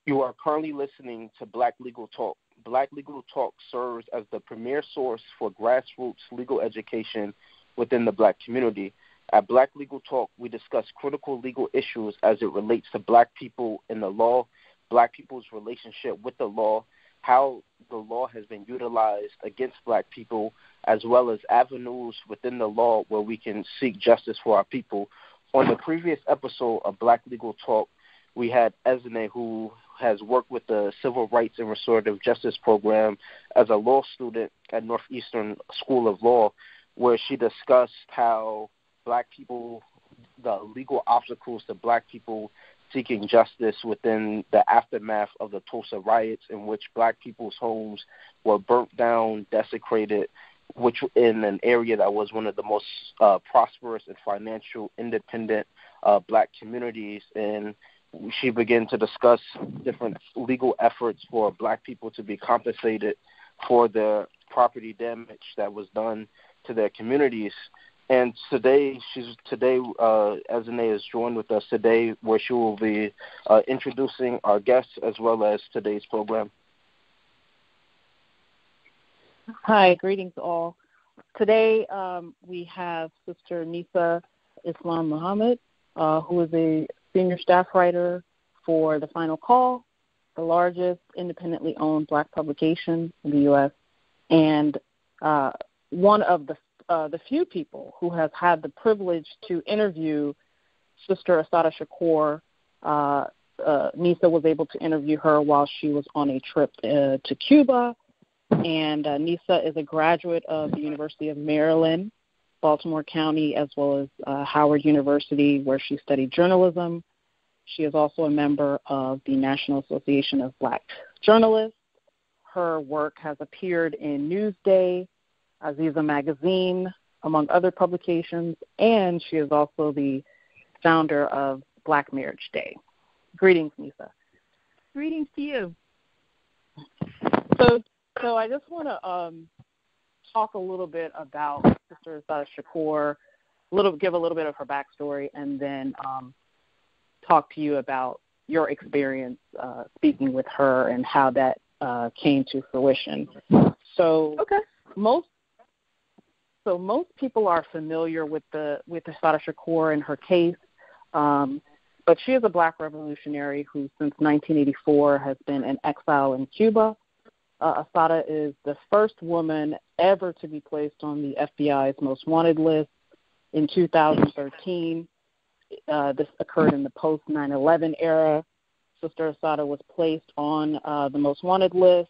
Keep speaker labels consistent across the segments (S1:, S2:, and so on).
S1: You are currently listening to Black Legal Talk. Black Legal Talk serves as the premier source for grassroots legal education within the Black community. At Black Legal Talk, we discuss critical legal issues as it relates to Black people in the law, Black people's relationship with the law, how the law has been utilized against Black people, as well as avenues within the law where we can seek justice for our people. On the previous episode of Black Legal Talk, we had Ezinne, who has worked with the Civil Rights and Restorative Justice Program as a law student at Northeastern School of Law, where she discussed how Black people, the legal obstacles to Black people seeking justice within the aftermath of the Tulsa riots, in which Black people's homes were burnt down, desecrated, which in an area that was one of the most prosperous and financial independent Black communities. And she began to discuss different legal efforts for Black people to be compensated for the property damage that was done to their communities. And today, Ezinne is joined with us today, where she will be introducing our guests as well as today's program.
S2: Hi, greetings all. Today we have Sister Nisa Islam Muhammad, who is a senior staff writer for The Final Call, the largest independently owned Black publication in the U.S., and one of the few people who has had the privilege to interview Sister Assata Shakur. Nisa was able to interview her while she was on a trip to Cuba, and Nisa is a graduate of the University of Maryland, Baltimore County, as well as Howard University, where she studied journalism. She is also a member of the National Association of Black Journalists. Her work has appeared in Newsday, Aziza Magazine, among other publications, and she is also the founder of Black Marriage Day. Greetings, Nisa.
S3: Greetings to you.
S2: So I just want to talk a little bit about Sister Assata Shakur, give a little bit of her backstory, and then talk to you about your experience speaking with her and how that came to fruition. So
S3: okay.
S2: Most people are familiar with Assata Shakur and her case, but she is a Black revolutionary who, since 1984, has been in exile in Cuba. Assata is the first woman ever to be placed on the FBI's most wanted list. In 2013, this occurred in the post-9/11 era. Sister Assata was placed on the most wanted list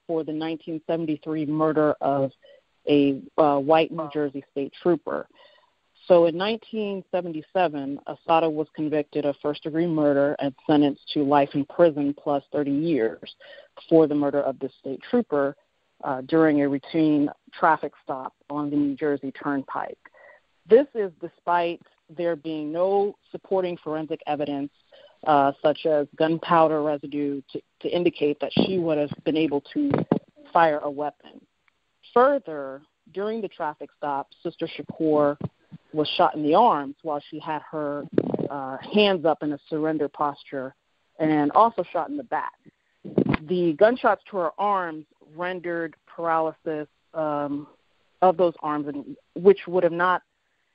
S2: for the 1973 murder of a white New Jersey state trooper. So in 1977, Assata was convicted of first-degree murder and sentenced to life in prison plus 30 years for the murder of the state trooper during a routine traffic stop on the New Jersey Turnpike. This is despite there being no supporting forensic evidence such as gunpowder residue to indicate that she would have been able to fire a weapon. Further, during the traffic stop, Sister Shakur was shot in the arms while she had her hands up in a surrender posture, and also shot in the back. The gunshots to her arms rendered paralysis of those arms, which would have not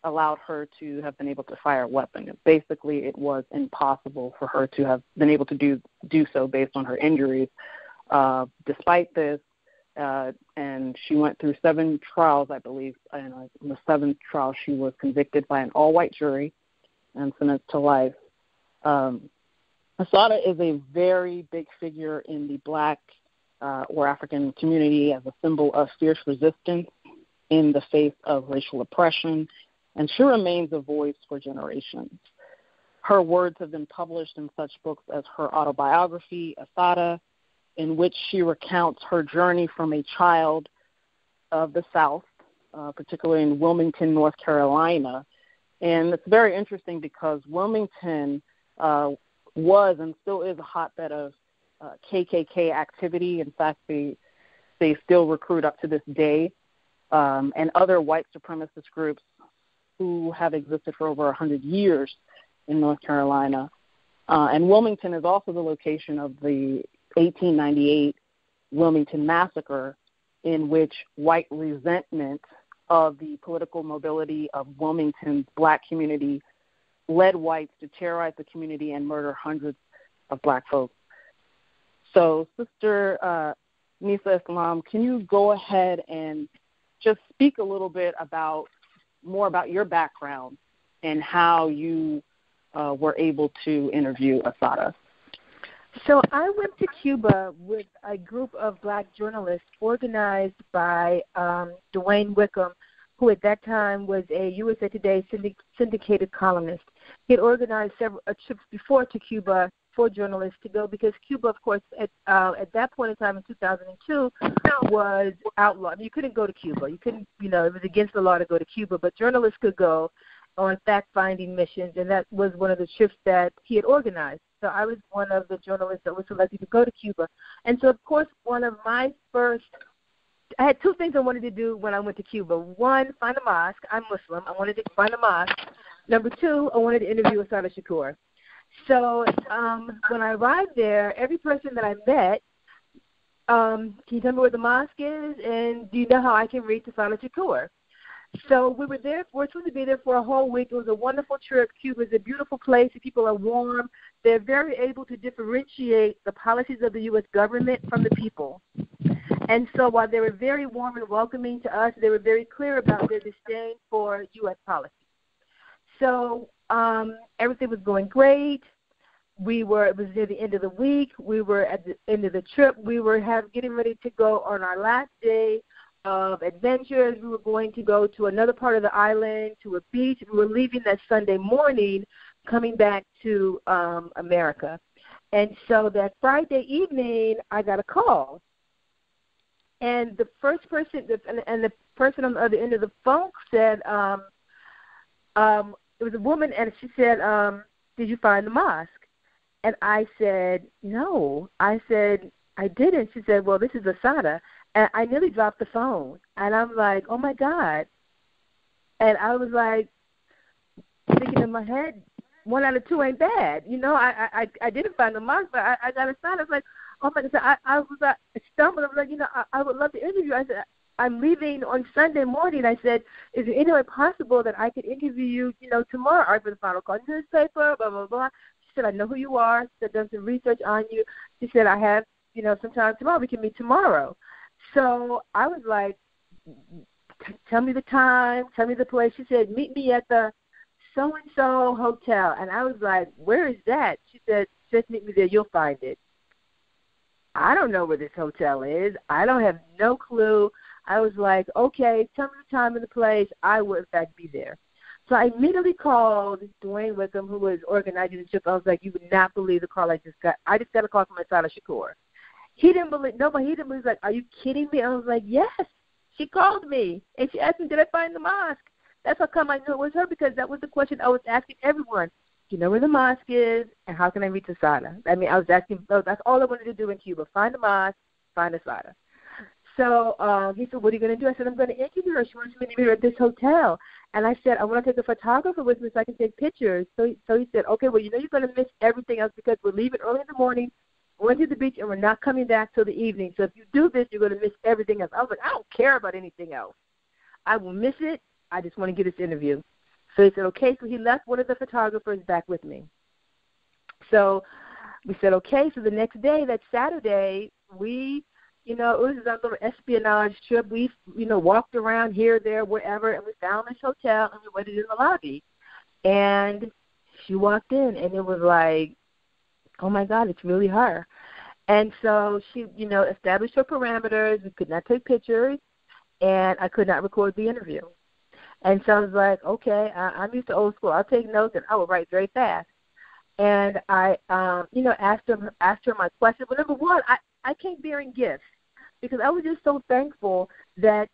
S2: allowed her to have been able to fire a weapon. Basically, it was impossible for her to have been able to do so based on her injuries. Despite this, and she went through 7 trials, I believe, and in the 7th trial she was convicted by an all-white jury and sentenced to life. Assata is a very big figure in the Black or African community as a symbol of fierce resistance in the face of racial oppression, and she remains a voice for generations. Her words have been published in such books as her autobiography, Assata, in which she recounts her journey from a child of the South, particularly in Wilmington, North Carolina. And it's very interesting because Wilmington was and still is a hotbed of KKK activity. In fact, they still recruit up to this day, and other white supremacist groups who have existed for over 100 years in North Carolina. And Wilmington is also the location of the 1898 Wilmington Massacre, in which white resentment of the political mobility of Wilmington's black community led whites to terrorize the community and murder hundreds of black folks. So, Sister Nisa Islam, can you go ahead and just speak a little bit more about your background and how you were able to interview Assata?
S3: So I went to Cuba with a group of black journalists organized by Dwayne Wickham, who at that time was a USA Today syndicated columnist. He had organized several trips before to Cuba for journalists to go, because Cuba, of course, at that point in time in 2002 was outlawed. I mean, you couldn't go to Cuba. You couldn't, it was against the law to go to Cuba, but journalists could go on fact-finding missions, and that was one of the trips that he had organized. So I was one of the journalists that was selected to go to Cuba. And so, of course, I had two things I wanted to do when I went to Cuba. One, find a mosque. I'm Muslim. I wanted to find a mosque. Number two, I wanted to interview Assata Shakur. So when I arrived there, every person that I met, can you tell me where the mosque is? And do you know how I can reach Assata Shakur? So we were supposed to be there for a whole week. It was a wonderful trip. Cuba is a beautiful place. The people are warm. They're very able to differentiate the policies of the U.S. government from the people. And so while they were very warm and welcoming to us, they were very clear about their disdain for U.S. policy. So everything was going great. It was near the end of the week. We were at the end of the trip. We were getting ready to go on our last day of adventures. We were going to go to another part of the island, to a beach. We were leaving that Sunday morning, coming back to America. And so that Friday evening, I got a call. And the first person, the person on the other end of the phone said, it was a woman, and she said, did you find the mosque? And I said, no. I said, I didn't. She said, well, this is Assata. And I nearly dropped the phone. And I'm like, oh, my God. And I was like, thinking in my head, 1 out of 2 ain't bad. I didn't find the mosque, but I got Assata. I was like, oh, my God. I stumbled. I was like, I would love to interview. I said, I'm leaving on Sunday morning. I said, is there any way possible that I could interview you, tomorrow? Or for the final call newspaper, blah, blah, blah. She said, I know who you are. She said, I've done some research on you. She said, I have, some time tomorrow. We can meet tomorrow. So I was like, tell me the time, tell me the place. She said, meet me at the so-and-so hotel. And I was like, where is that? She said, just meet me there. You'll find it. I don't know where this hotel is. I don't have no clue. I was like, okay, tell me the time and the place. I will, in fact, be there. So I immediately called Dwayne Wickham, who was organizing the trip. I was like, you would not believe the call I just got. I just got a call from Assata Shakur. He didn't believe, nobody, he didn't believe, like, are you kidding me? I was like, yes. She called me, and she asked me, did I find the mosque? That's how come I knew it was her, because that was the question I was asking everyone. Do you know where the mosque is, and how can I reach Assata? I mean, I was asking, that's all I wanted to do in Cuba, find the mosque, find Assata. So he said, what are you going to do? I said, I'm going to interview her. She wants me to meet her at this hotel. And I said, I want to take a photographer with me so I can take pictures. So he said, okay, well, you're going to miss everything else because we're leaving early in the morning, going to the beach, and we're not coming back till the evening. So if you do this, you're going to miss everything else. I was like, I don't care about anything else. I will miss it. I just want to get this interview. So he said, okay. So he left one of the photographers back with me. So we said, okay. So the next day, that Saturday, we, it was our little espionage trip. We, walked around here, there, wherever, and we found this hotel, and we waited in the lobby. And she walked in, and it was like, oh, my God, it's really her. And so she, established her parameters. We could not take pictures, and I could not record the interview. And so I was like, okay, I'm used to old school. I'll take notes, and I will write very fast. And I, asked her my question. But number one, I came bearing gifts because I was just so thankful that,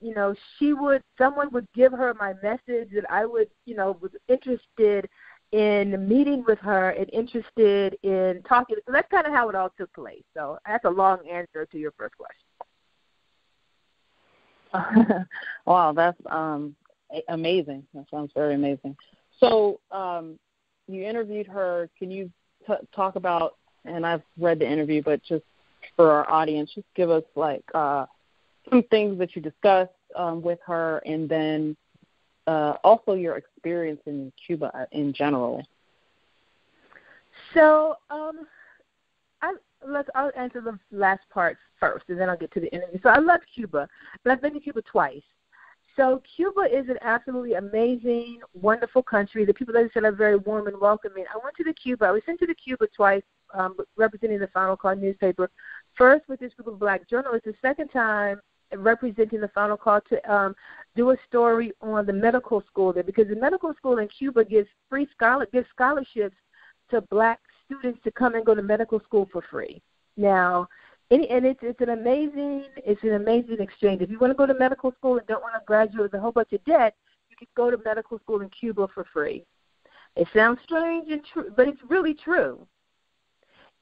S3: someone would give her my message, that I would, was interested in meeting with her and interested in talking. So that's kind of how it all took place. So that's a long answer to your first question.
S2: Wow, that's amazing. That sounds very amazing. So you interviewed her. Can you talk about, and I've read the interview, but just for our audience, just give us like some things that you discussed with her, and then also your experience in Cuba in general.
S3: So I'll answer the last part first, and then I'll get to the interview. So I love Cuba, but I've been to Cuba twice. So Cuba is an absolutely amazing, wonderful country. The people, like I said, are very warm and welcoming. I went to Cuba. I was sent to Cuba twice, representing the Final Call newspaper. First with this group of black journalists. The second time representing the Final Call to do a story on the medical school there, because the medical school in Cuba gives scholarships to black students to come and go to medical school for free. Now, it's an amazing exchange. If you want to go to medical school and don't want to graduate with a whole bunch of debt, you can go to medical school in Cuba for free. It sounds strange and true, but it's really true.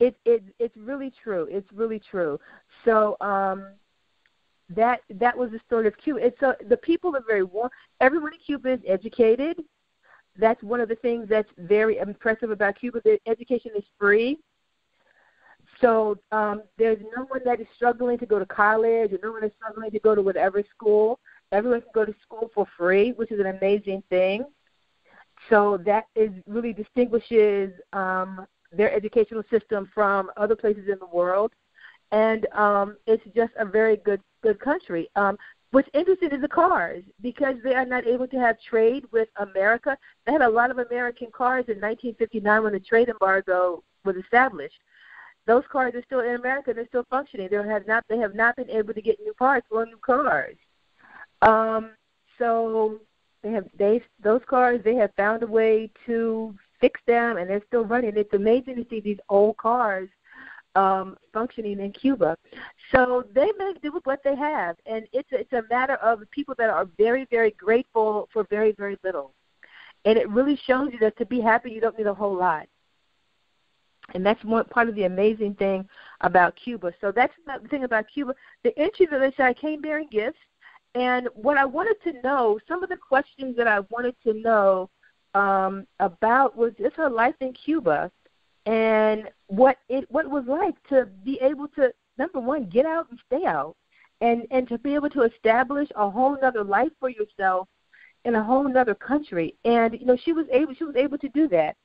S3: It's really true. It's really true. So that was the story of Cuba. The people are very warm. Everyone in Cuba is educated. That's one of the things that's very impressive about Cuba. The education is free. So there's no one that is struggling to go to college, or no one is struggling to go to whatever school. Everyone can go to school for free, which is an amazing thing. So that really distinguishes their educational system from other places in the world. And it's just a very good country. What's interesting is the cars, because they are not able to have trade with America. They had a lot of American cars in 1959 when the trade embargo was established. Those cars are still in America. They're still functioning. They have not been able to get new parts or new cars. So those cars, they have found a way to fix them, and they're still running. It's amazing to see these old cars functioning in Cuba. So they make do with what they have, and it's a matter of people that are very, very grateful for very, very little. And it really shows you that to be happy, you don't need a whole lot. And that's one part of the amazing thing about Cuba. So that's the thing about Cuba. The entry that they said, I came bearing gifts, and what I wanted to know, some of the questions that I wanted to know about was just her life in Cuba, and what it was like to be able to, number one, get out and stay out, and to be able to establish a whole other life for yourself in a whole other country. And she was able to do that.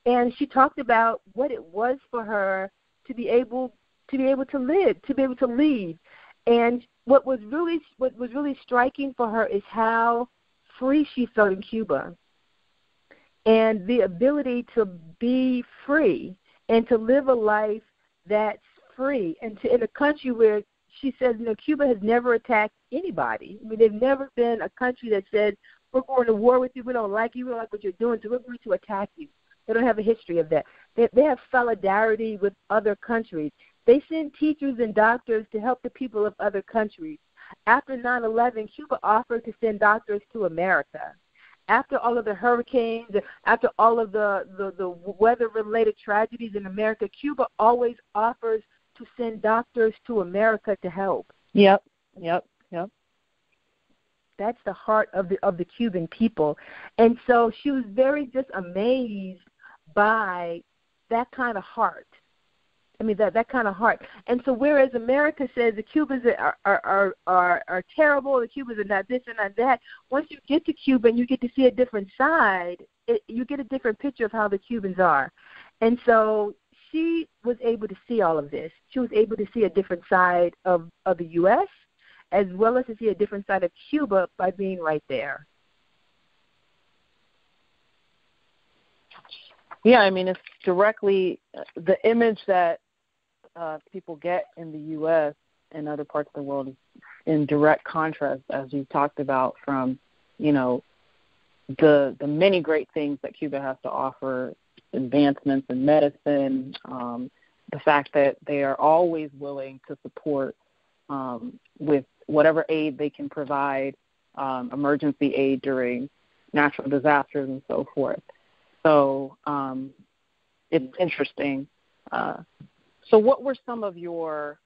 S3: And she talked about what it was for her to be able to live, to be able to leave. And what was really striking for her is how free she felt in Cuba, and the ability to be free and to live a life that's free, and in a country where she says, Cuba has never attacked anybody. I mean, they've never been a country that said, we're going to war with you, we don't like you, we don't like what you're doing, so we're going to attack you. They don't have a history of that. They have solidarity with other countries. They send teachers and doctors to help the people of other countries. After 9/11, Cuba offered to send doctors to America. After all of the hurricanes, after all of the weather-related tragedies in America, Cuba always offers to send doctors to America to help.
S2: Yep.
S3: That's the heart of the Cuban people. And so she was very just amazed by that kind of heart. I mean, that kind of heart. And so whereas America says the Cubans are terrible, the Cubans are not this and not that, once you get to Cuba and you get to see a different side, you get a different picture of how the Cubans are. And so she was able to see all of this. She was able to see a different side of the U.S., as well as to see a different side of Cuba by being right there.
S2: Yeah, I mean, it's directly the image that people get in the U.S. and other parts of the world is in direct contrast, as you talked about, from, the many great things that Cuba has to offer, advancements in medicine, the fact that they are always willing to support with whatever aid they can provide, emergency aid during natural disasters and so forth. So it's interesting. So what were some of your